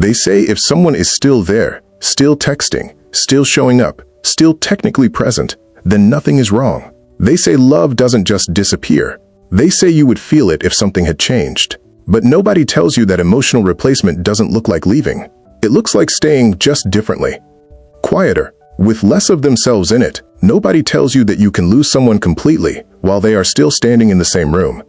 They say if someone is still there, still texting, still showing up, still technically present, then nothing is wrong. They say love doesn't just disappear. They say you would feel it if something had changed. But nobody tells you that emotional replacement doesn't look like leaving. It looks like staying just differently. Quieter, with less of themselves in it. Nobody tells you that you can lose someone completely while they are still standing in the same room.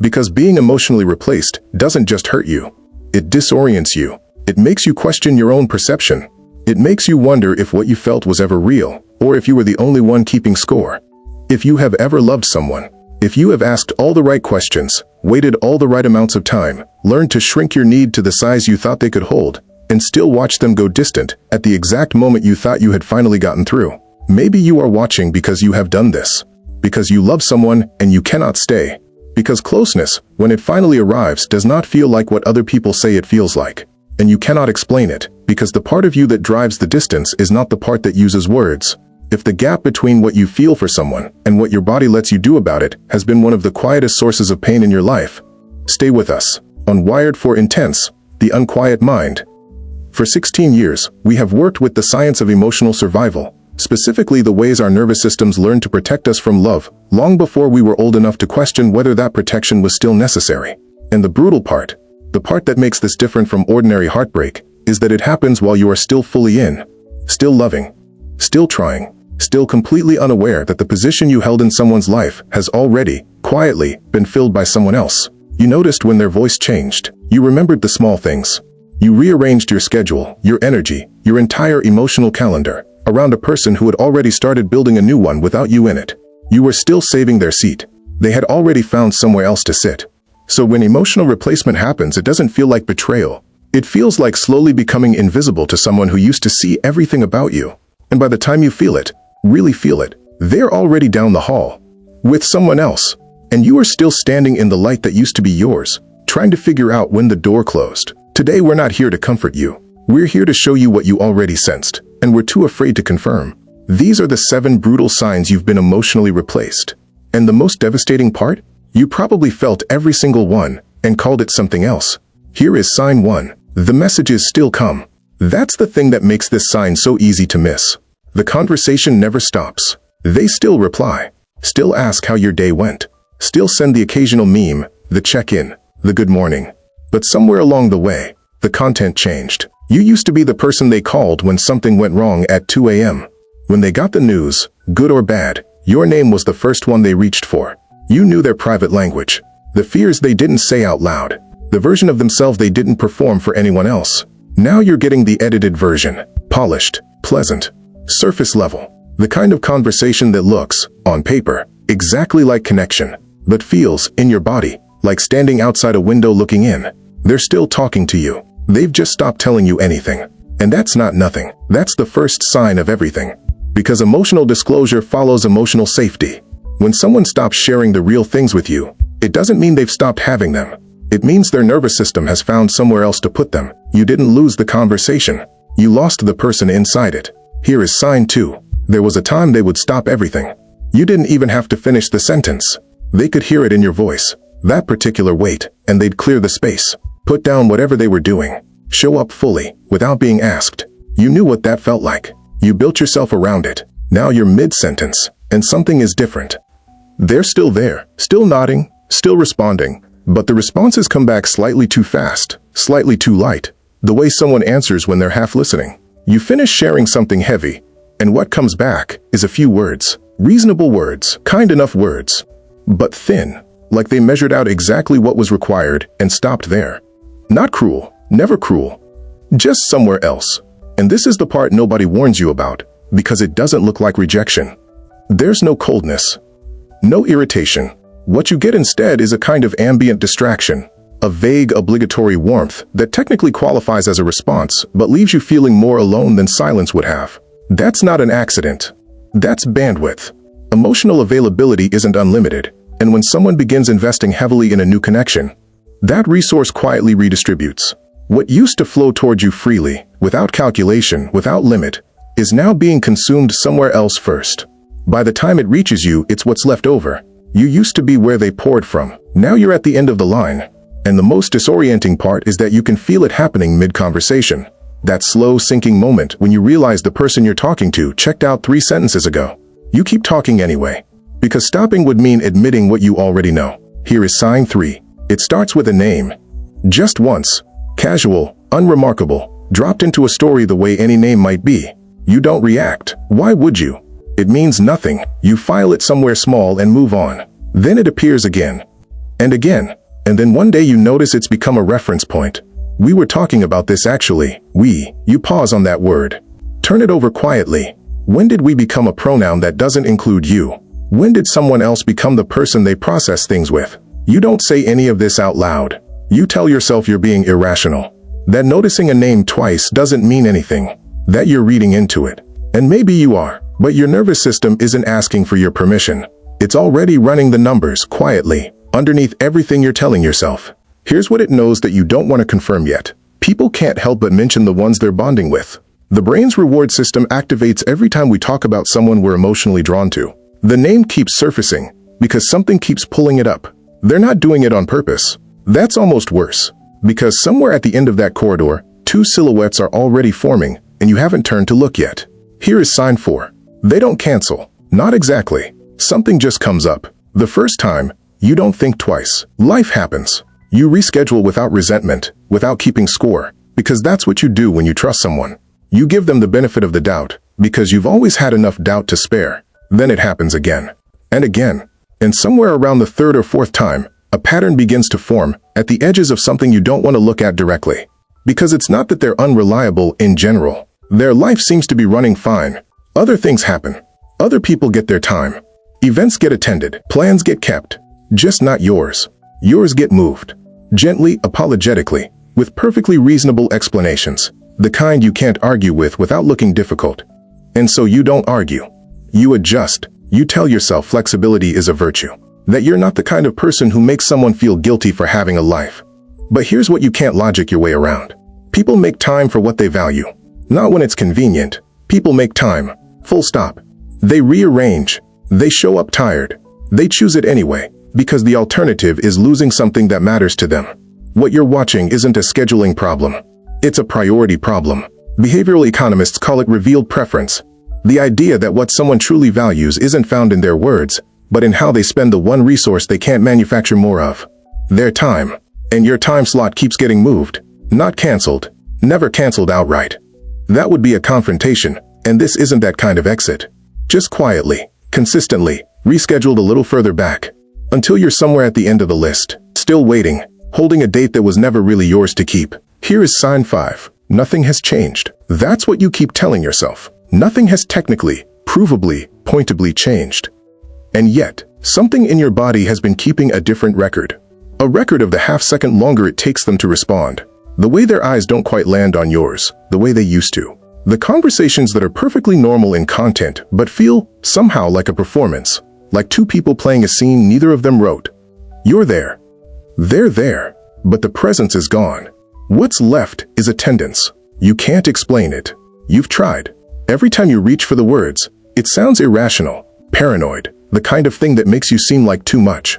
Because being emotionally replaced doesn't just hurt you. It disorients you. It makes you question your own perception. It makes you wonder if what you felt was ever real, or if you were the only one keeping score. If you have ever loved someone, if you have asked all the right questions, waited all the right amounts of time, learned to shrink your need to the size you thought they could hold, and still watch them go distant at the exact moment you thought you had finally gotten through. Maybe you are watching because you have done this. Because you love someone and you cannot stay. Because closeness, when it finally arrives, does not feel like what other people say it feels like. And you cannot explain it, because the part of you that drives the distance is not the part that uses words. If the gap between what you feel for someone and what your body lets you do about it has been one of the quietest sources of pain in your life, stay with us on Wired for Intense, the Unquiet Mind. For 16 years, we have worked with the science of emotional survival, specifically the ways our nervous systems learned to protect us from love, long before we were old enough to question whether that protection was still necessary. And the brutal part, the part that makes this different from ordinary heartbreak, is that it happens while you are still fully in, still loving, still trying, still completely unaware that the position you held in someone's life has already, quietly, been filled by someone else. You noticed when their voice changed. You remembered the small things. You rearranged your schedule, your energy, your entire emotional calendar, around a person who had already started building a new one without you in it. You were still saving their seat. They had already found somewhere else to sit. So when emotional replacement happens, it doesn't feel like betrayal. It feels like slowly becoming invisible to someone who used to see everything about you. And by the time you feel it, really feel it, they're already down the hall with someone else. And you are still standing in the light that used to be yours, trying to figure out when the door closed. Today, we're not here to comfort you. We're here to show you what you already sensed, and we're too afraid to confirm. These are the 7 brutal signs you've been emotionally replaced. And the most devastating part? You probably felt every single one and called it something else. Here is sign 1. The messages still come. That's the thing that makes this sign so easy to miss. The conversation never stops. They still reply, still ask how your day went, still send the occasional meme, the check-in, the good morning. But somewhere along the way, the content changed. You used to be the person they called when something went wrong at 2 a.m. When they got the news, good or bad, your name was the first one they reached for. You knew their private language, the fears they didn't say out loud, the version of themselves they didn't perform for anyone else. Now you're getting the edited version, polished, pleasant, surface level. The kind of conversation that looks, on paper, exactly like connection, but feels, in your body, like standing outside a window looking in. They're still talking to you. They've just stopped telling you anything. And that's not nothing. That's the first sign of everything. Because emotional disclosure follows emotional safety. When someone stops sharing the real things with you, it doesn't mean they've stopped having them. It means their nervous system has found somewhere else to put them. You didn't lose the conversation. You lost the person inside it. Here is sign 2. There was a time they would stop everything. You didn't even have to finish the sentence. They could hear it in your voice, that particular weight, and they'd clear the space. Put down whatever they were doing. Show up fully, without being asked. You knew what that felt like. You built yourself around it. Now you're mid-sentence, and something is different. They're still there, still nodding, still responding, but the responses come back slightly too fast, slightly too light, the way someone answers when they're half listening. You finish sharing something heavy, and what comes back is a few words. Reasonable words, kind enough words, but thin, like they measured out exactly what was required and stopped there. Not cruel, never cruel, just somewhere else. And this is the part nobody warns you about, because it doesn't look like rejection. There's no coldness, no irritation. What you get instead is a kind of ambient distraction, a vague obligatory warmth that technically qualifies as a response, but leaves you feeling more alone than silence would have. That's not an accident. That's bandwidth. Emotional availability isn't unlimited, and when someone begins investing heavily in a new connection, that resource quietly redistributes. What used to flow toward you freely, without calculation, without limit, is now being consumed somewhere else first. By the time it reaches you, it's what's left over. You used to be where they poured from. Now you're at the end of the line. And the most disorienting part is that you can feel it happening mid-conversation. That slow, sinking moment when you realize the person you're talking to checked out 3 sentences ago. You keep talking anyway. Because stopping would mean admitting what you already know. Here is sign 3. It starts with a name. Just once. Casual, unremarkable, dropped into a story the way any name might be. You don't react. Why would you? It means nothing. You file it somewhere small and move on. Then it appears again. And again. And then one day you notice it's become a reference point. We were talking about this actually. You pause on that word. Turn it over quietly. When did we become a pronoun that doesn't include you? When did someone else become the person they process things with? You don't say any of this out loud. You tell yourself you're being irrational. That noticing a name twice doesn't mean anything. That you're reading into it. And maybe you are, but your nervous system isn't asking for your permission. It's already running the numbers quietly, underneath everything you're telling yourself. Here's what it knows that you don't want to confirm yet. People can't help but mention the ones they're bonding with. The brain's reward system activates every time we talk about someone we're emotionally drawn to. The name keeps surfacing because something keeps pulling it up. They're not doing it on purpose. That's almost worse, because somewhere at the end of that corridor, 2 silhouettes are already forming, and you haven't turned to look yet. Here is sign 4. They don't cancel. Not exactly. Something just comes up. The first time, you don't think twice. Life happens. You reschedule without resentment, without keeping score, because that's what you do when you trust someone. You give them the benefit of the doubt, because you've always had enough doubt to spare. Then it happens again. And again. And somewhere around the 3rd or 4th time, a pattern begins to form at the edges of something you don't want to look at directly. Because it's not that they're unreliable in general. Their life seems to be running fine. Other things happen. Other people get their time. Events get attended. Plans get kept. Just not yours. Yours get moved. Gently, apologetically, with perfectly reasonable explanations. The kind you can't argue with without looking difficult. And so you don't argue. You adjust. You tell yourself flexibility is a virtue. That you're not the kind of person who makes someone feel guilty for having a life. But here's what you can't logic your way around. People make time for what they value. Not when it's convenient. People make time. Full stop. They rearrange. They show up tired. They choose it anyway, because the alternative is losing something that matters to them. What you're watching isn't a scheduling problem. It's a priority problem. Behavioral economists call it revealed preference. The idea that what someone truly values isn't found in their words, but in how they spend the one resource they can't manufacture more of. Their time. And your time slot keeps getting moved. Not canceled. Never canceled outright. That would be a confrontation, and this isn't that kind of exit. Just quietly, consistently, rescheduled a little further back. Until you're somewhere at the end of the list, still waiting, holding a date that was never really yours to keep. Here is sign 5. Nothing has changed. That's what you keep telling yourself. Nothing has technically, provably, pointably changed. And yet, something in your body has been keeping a different record. A record of the half-second longer it takes them to respond. The way their eyes don't quite land on yours, the way they used to. The conversations that are perfectly normal in content, but feel, somehow, like a performance. Like 2 people playing a scene neither of them wrote. You're there. They're there. But the presence is gone. What's left is attendance. You can't explain it. You've tried. Every time you reach for the words, it sounds irrational, paranoid, the kind of thing that makes you seem like too much.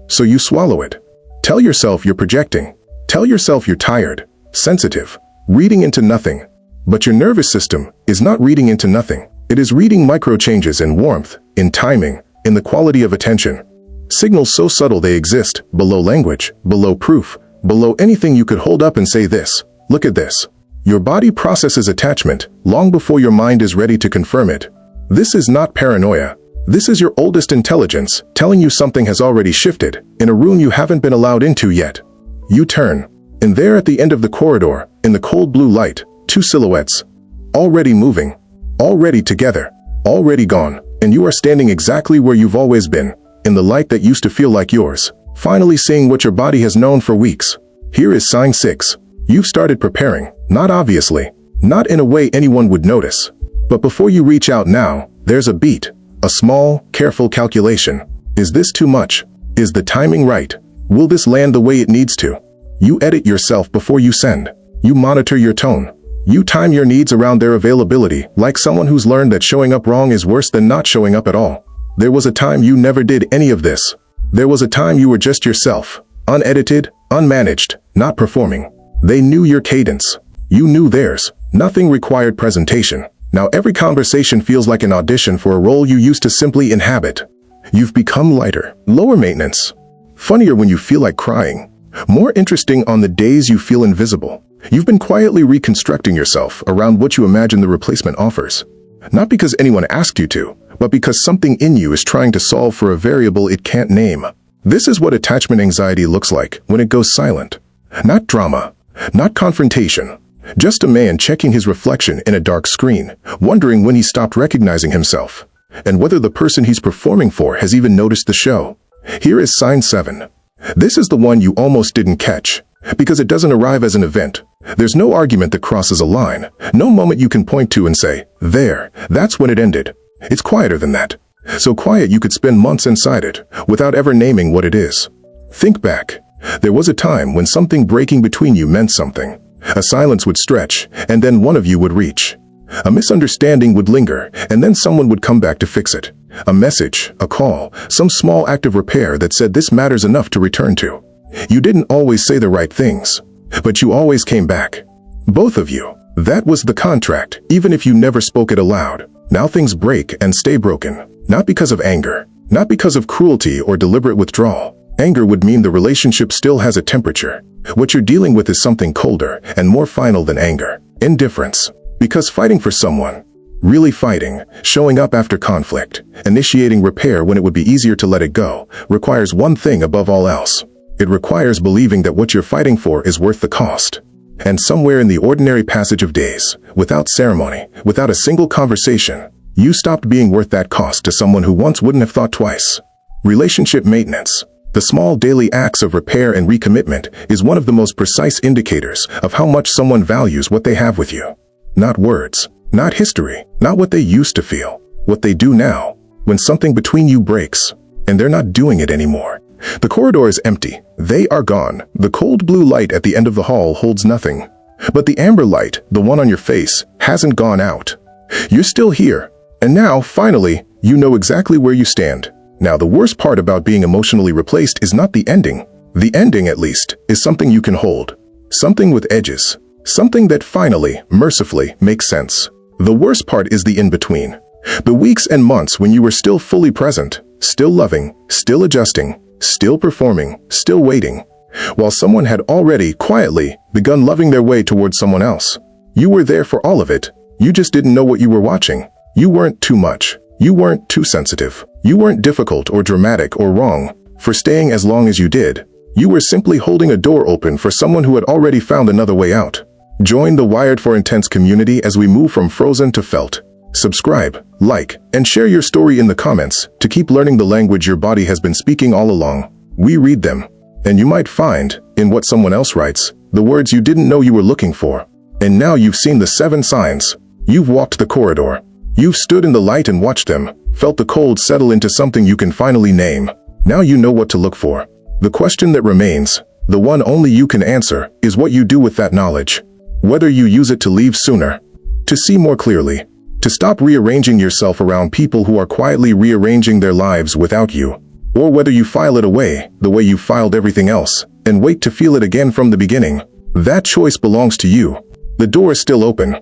So you swallow it. Tell yourself you're projecting. Tell yourself you're tired, sensitive, reading into nothing. But your nervous system is not reading into nothing. It is reading micro-changes in warmth, in timing, in the quality of attention. Signals so subtle they exist, below language, below proof, below anything you could hold up and say this, look at this. Your body processes attachment long before your mind is ready to confirm it. This is not paranoia. This is your oldest intelligence telling you something has already shifted in a room you haven't been allowed into yet. You turn, and there at the end of the corridor, in the cold blue light, 2 silhouettes. Already moving. Already together. Already gone. And you are standing exactly where you've always been, in the light that used to feel like yours, finally seeing what your body has known for weeks. Here is sign 6. You've started preparing, not obviously, not in a way anyone would notice. But before you reach out now, there's a beat, a small, careful calculation. Is this too much? Is the timing right? Will this land the way it needs to? You edit yourself before you send. You monitor your tone. You time your needs around their availability, like someone who's learned that showing up wrong is worse than not showing up at all. There was a time you never did any of this. There was a time you were just yourself. Unedited, unmanaged, not performing. They knew your cadence. You knew theirs. Nothing required presentation. Now every conversation feels like an audition for a role you used to simply inhabit. You've become lighter, lower maintenance. Funnier when you feel like crying. More interesting on the days you feel invisible. You've been quietly reconstructing yourself around what you imagine the replacement offers. Not because anyone asked you to, but because something in you is trying to solve for a variable it can't name. This is what attachment anxiety looks like when it goes silent. Not drama, not confrontation. Just a man checking his reflection in a dark screen, wondering when he stopped recognizing himself, and whether the person he's performing for has even noticed the show. Here is sign 7. This is the one you almost didn't catch, because it doesn't arrive as an event. There's no argument that crosses a line, no moment you can point to and say, there, that's when it ended. It's quieter than that. So quiet you could spend months inside it, without ever naming what it is. Think back. There was a time when something breaking between you meant something. A silence would stretch, and then one of you would reach. A misunderstanding would linger, and then someone would come back to fix it. A message, a call, some small act of repair that said this matters enough to return to. You didn't always say the right things, but you always came back. Both of you. That was the contract, even if you never spoke it aloud. Now things break and stay broken. Not because of anger, not because of cruelty or deliberate withdrawal. Anger would mean the relationship still has a temperature. What you're dealing with is something colder and more final than anger. Indifference. Because fighting for someone, really fighting, showing up after conflict, initiating repair when it would be easier to let it go, requires one thing above all else. It requires believing that what you're fighting for is worth the cost. And somewhere in the ordinary passage of days, without ceremony, without a single conversation, you stopped being worth that cost to someone who once wouldn't have thought twice. Relationship maintenance. The small daily acts of repair and recommitment is one of the most precise indicators of how much someone values what they have with you. Not words, not history, not what they used to feel, what they do now, when something between you breaks, and they're not doing it anymore. The corridor is empty. They are gone. The cold blue light at the end of the hall holds nothing. But the amber light, the one on your face, hasn't gone out. You're still here. And now, finally, you know exactly where you stand. Now, the worst part about being emotionally replaced is not the ending. The ending, at least, is something you can hold. Something with edges. Something that finally, mercifully, makes sense. The worst part is the in-between. The weeks and months when you were still fully present, still loving, still adjusting, still performing, still waiting, while someone had already, quietly, begun loving their way towards someone else. You were there for all of it. You just didn't know what you were watching. You weren't too much. You weren't too sensitive. You weren't difficult or dramatic or wrong for staying as long as you did. You were simply holding a door open for someone who had already found another way out. Join the Wired for Intense community as we move from frozen to felt. Subscribe, like, and share your story in the comments to keep learning the language your body has been speaking all along. We read them, and you might find, in what someone else writes, the words you didn't know you were looking for. And now you've seen the 7 signs. You've walked the corridor. You've stood in the light and watched them, felt the cold settle into something you can finally name. Now you know what to look for. The question that remains, the one only you can answer, is what you do with that knowledge. Whether you use it to leave sooner, to see more clearly, to stop rearranging yourself around people who are quietly rearranging their lives without you, or whether you file it away, the way you filed everything else, and wait to feel it again from the beginning. That choice belongs to you. The door is still open.